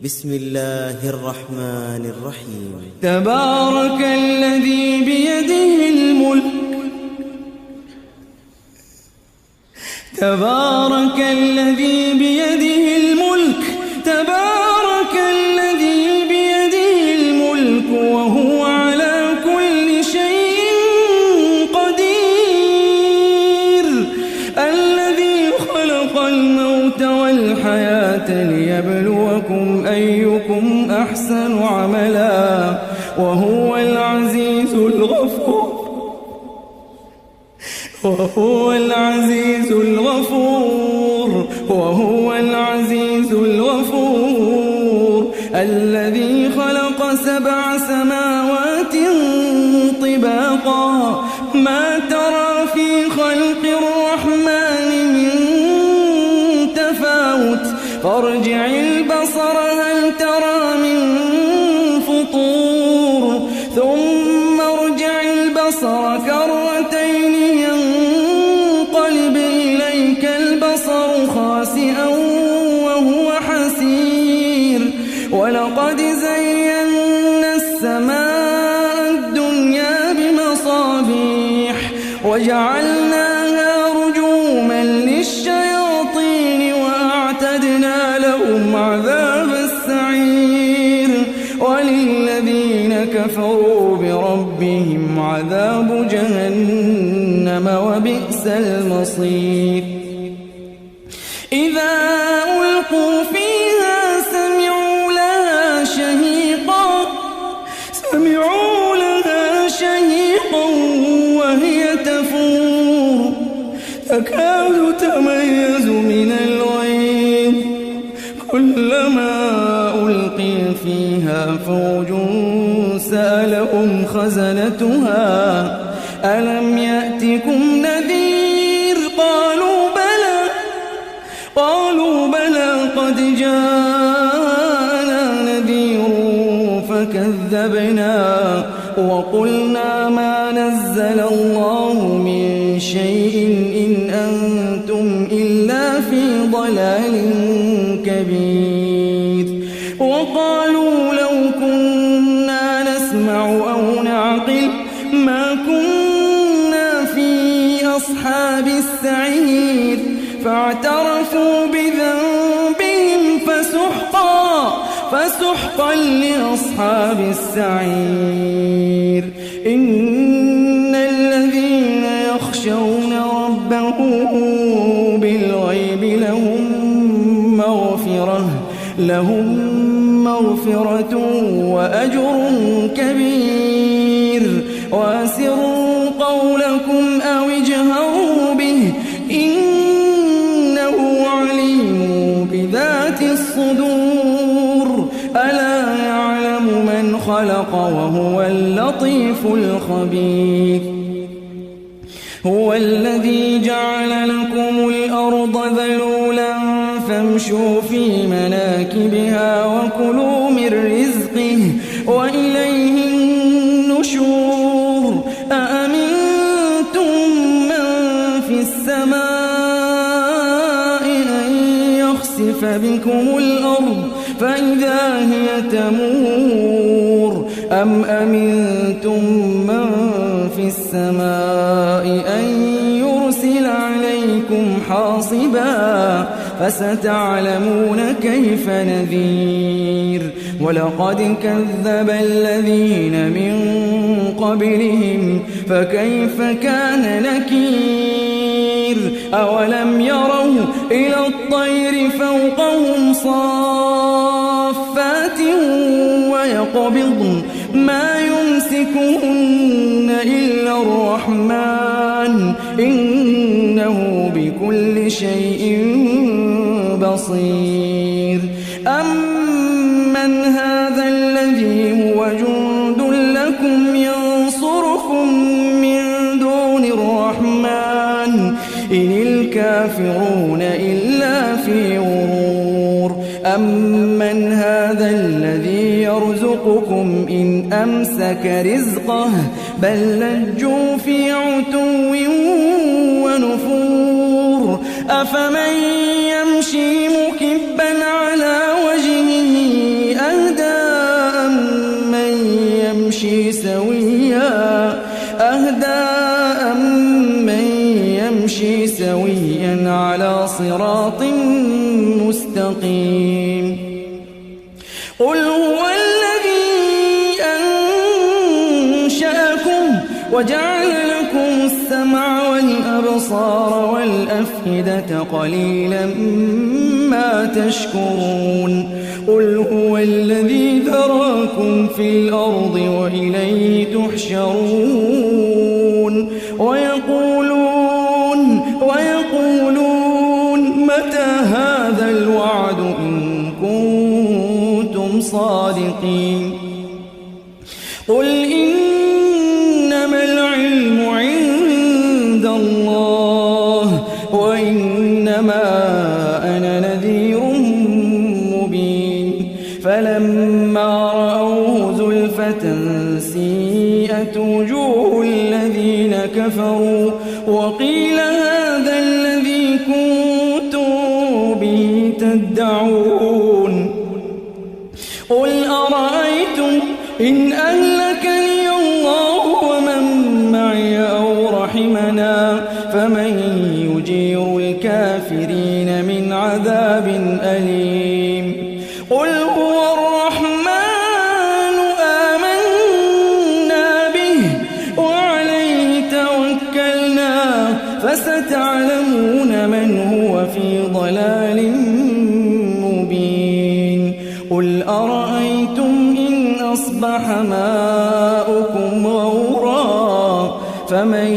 بسم الله الرحمن الرحيم. تبارك الذي بيده الملك تبارك الذي بيده الملك تبارك الذي بيده الملك وهو على كل شيء قدير. الذي خلق الموت والحياة ليبلوكم أيكم أحسن عملا وهو العزيز الغفور وهو العزيز الغفور الذي خلق 7 سماوات طباقا ما ترى في خلق الرحمن من تفاوت فارجع البصر هل ترى من فطور ثم ارجع البصر كرتين ينقلب إليك البصر خاسئا وهو حسير. ولقد زينا السماء الدنيا بمصابيح وجعلناها رجوما للشياطين وأعتدنا لهم عذاب السعير. وللذين كفروا بربهم عذاب جهنم وبئس المصير. إذا ألقوا فيها سمعوا لها شهيقا وهي تفور تكاد تميز من الغيظ كلما ألقي فيها فوج سألهم خزنتها ألم يأتكم نذير قالوا بلى قد جاءنا نذير فكذبنا وقلنا ما نزل الله من شيء إن أنتم إلا في ضلال كبير. وقالوا لو كنا نسمع أو نعقل ما كنا في أصحاب السعير فاعترفوا بذنبهم فسحقا لأصحاب السعير. إن الذين يخشون ربهم بالغيب لهم مغفرة وأجر كبير. وأسروا قولكم أو اجهروا به إنه عليم بذات الصدور. ألا يعلم من خلق وهو اللطيف الخبير. هو الذي جعل لكم الأرض ذلولا فامشوا في مناكبها وكلوا من رزقه وإليه النشور. أأمنتم من في السماء أن يخسف بكم الأرض فإذا هي تمور أم أمنتم من في السماء أن يرسل عليكم حاصبا فستعلمون كيف نذير. ولقد كذب الذين من قبلهم فكيف كان نكير. أولم يروا إلى الطير فوقهم صافات ويقبضن ما يمسكهن إلا الرحمن إنه بكل شيء بصير. أمن هذا الذي هو جند لكم ينصركم من دون الرحمن إن الكافرون إلا في غرور. أمن هذا الذي يرزقكم إن أمسك رزقه بل لجوا في عتو ونفور. أفمن يمشي مكبا على وجهه على صراط مستقيم قل هو الذي أنشأكم وجعل لكم السمع والأبصار والأفئدة قليلا ما تشكرون قل هو الذي ذراكم في الأرض وإليه تحشرون ويقولون متى هذا الوعد إن كنتم صادقين قل إنما العلم عند الله وإنما أنا نذير مبين فلما رأوه زلفة سيئت وجوه الذين كفروا وقيل هذا الذي كنتم به تدعون قل أرأيتم إن أهلكني الله ومن معي أو رحمنا فمن يجير الكافرين من عذاب أليم قل هو الرحمن آمنا به وعليه توكلنا فستعلمون من هو في ضلال مبين قل أرأيتم إن أصبح ماؤكم غورا فمن